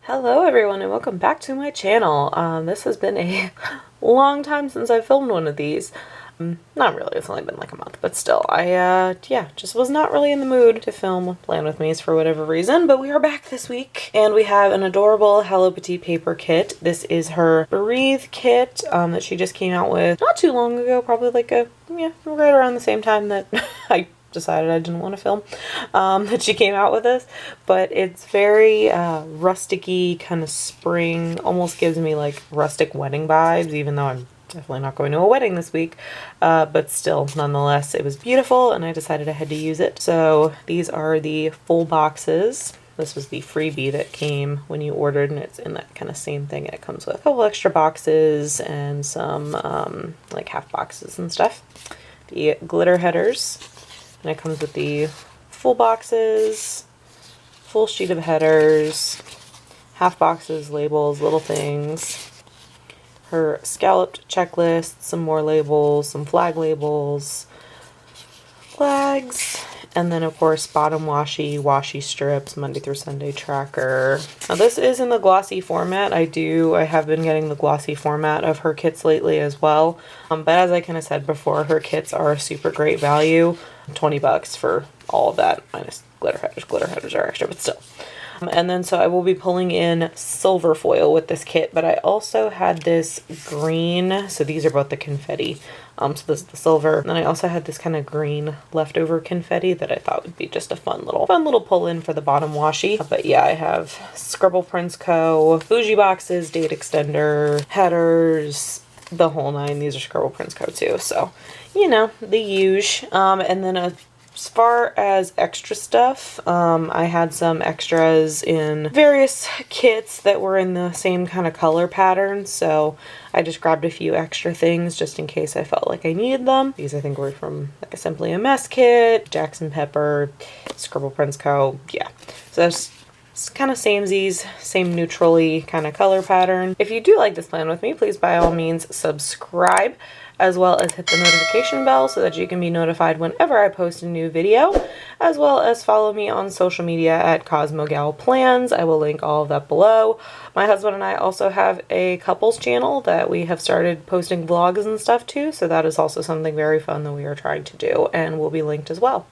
Hello everyone and welcome back to my channel. This has been a long time since I filmed one of these. Not really, it's only been like a month, but still, yeah, just was not really in the mood to film Plan With Me's for whatever reason, but we are back this week, and we have an adorable Hello Petite Paper kit. This is her Breathe kit that she just came out with not too long ago, probably like right around the same time that I decided I didn't want to film, that she came out with this, but it's very rusticy, kind of spring, almost gives me like rustic wedding vibes, even though I'm definitely not going to a wedding this week, but still, nonetheless, it was beautiful and I decided I had to use it. So these are the full boxes. This was the freebie that came when you ordered, and it's in that kind of same thing, and it comes with a couple extra boxes and some like half boxes and stuff. The glitter headers. And it comes with the full boxes, full sheet of headers, half boxes, labels, little things, her scalloped checklist, some more labels, some flag labels, flags, and then of course bottom washi strips, Monday through Sunday tracker. Now this is in the glossy format. I have been getting the glossy format of her kits lately as well. But as I kind of said before, her kits are a super great value. 20 bucks for all of that, minus glitter headers. Glitter headers are extra, but still. And then so I will be pulling in silver foil with this kit, but I also had this green, so these are both the confetti. So this is the silver. And then I also had this kind of green leftover confetti that I thought would be just a fun little pull in for the bottom washi. But yeah, I have ScribblePrintsCo, bougie boxes, date extender, headers, the whole nine. These are ScribblePrintsCo too, so you know, the huge. And then as far as extra stuff, I had some extras in various kits that were in the same kind of color pattern, so I just grabbed a few extra things just in case I felt like I needed them. These I think were from like a Simply a Mess kit, Jackson Pepper, ScribblePrintsCo, yeah. So that's kind of samesies, same neutrally kind of color pattern. If you do like this plan with me, please by all means subscribe, as well as hit the notification bell so that you can be notified whenever I post a new video, as well as follow me on social media at CosmoGalPlans. I will link all of that below. My husband and I also have a couples channel that we have started posting vlogs and stuff to, so that is also something very fun that we are trying to do and will be linked as well.